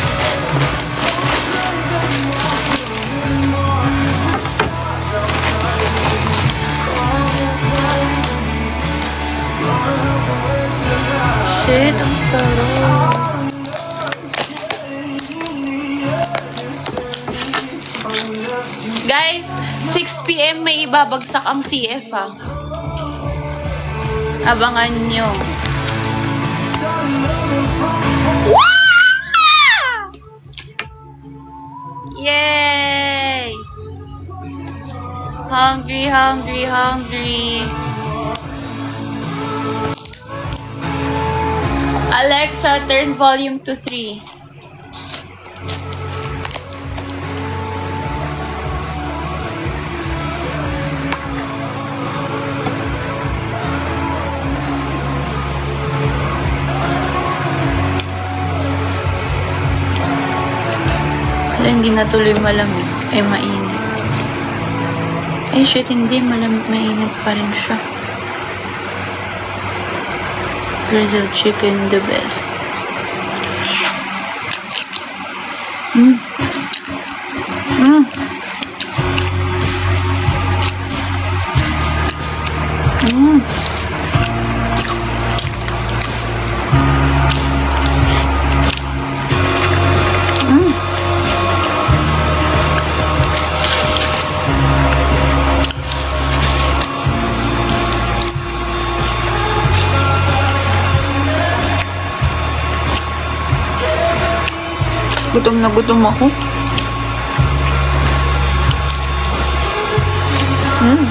Shit, ang sarap. Guys, 6 PM may ibabagsak ang CF ha. Abangan nyo. Yay! Hungry, hungry, hungry. Alexa, turn volume to 3. Hindi na tuloy malamig. Ay, mainit. Ay, shit, hindi. Malamig, mainit pa rin siya. Drizzled chicken, the best. Mm. Mm. Mm. Mm. Gutom na gutom ako. Mm.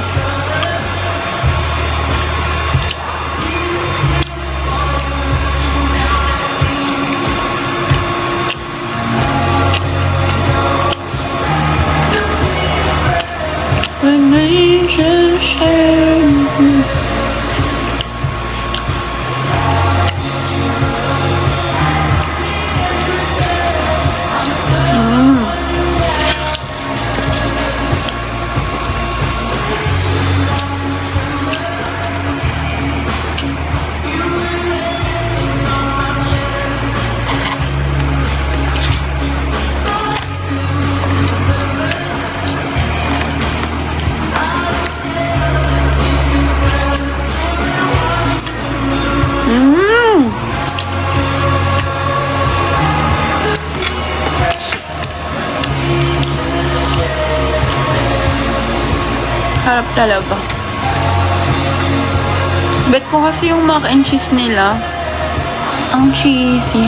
When angels share me. Harap talaga. Bet ko kasi yung mac and cheese nila, ang cheesy.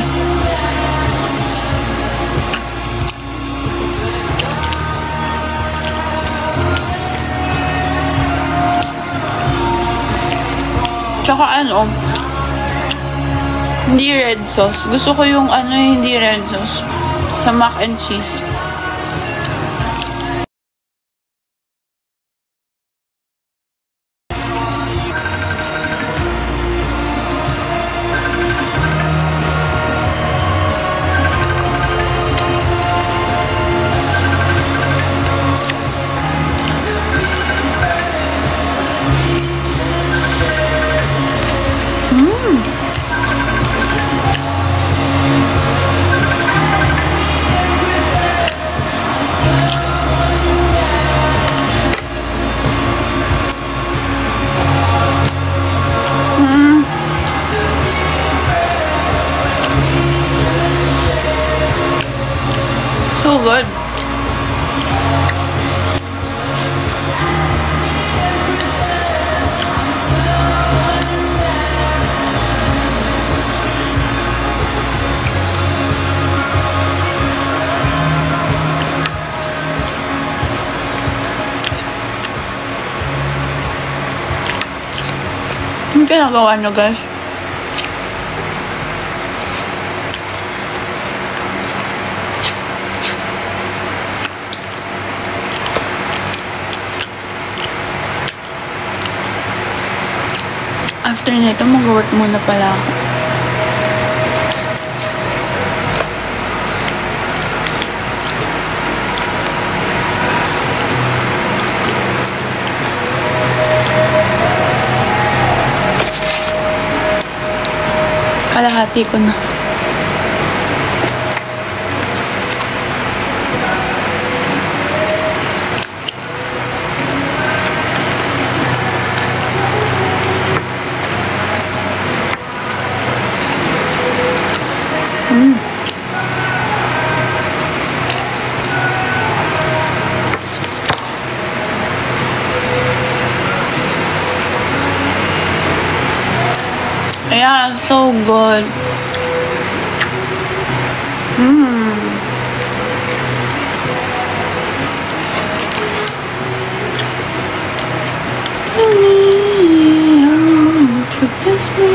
Tsaka ano, hindi red sauce. Gusto ko yung ano, hindi red sauce sa mac and cheese. So good. Ang ginagawa nyo, guys? After nito, mag-work muna pala ako. Kalahati ko na. Yeah, so good. Tell me how to kiss me.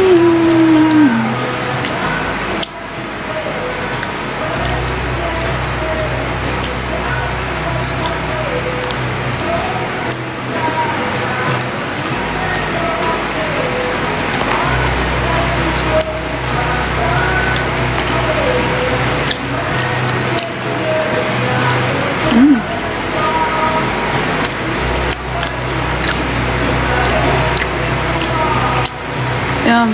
Yum.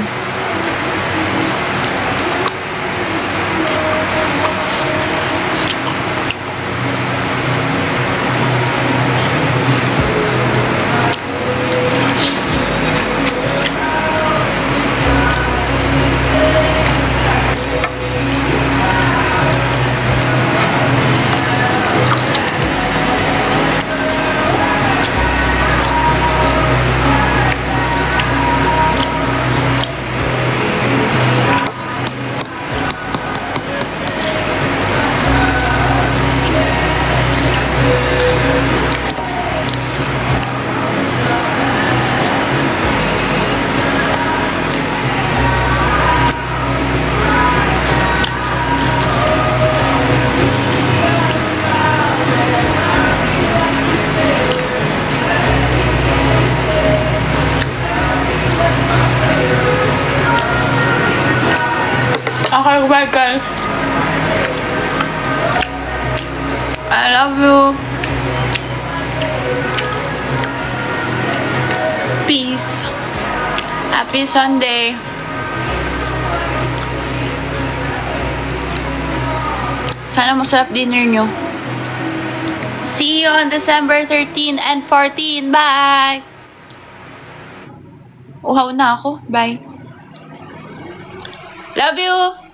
Bye guys. I love you. Peace. Happy Sunday. Sana masarap dinner nyo. See you on December 13 and 14. Bye! Uhaw na ako. Bye. Love you!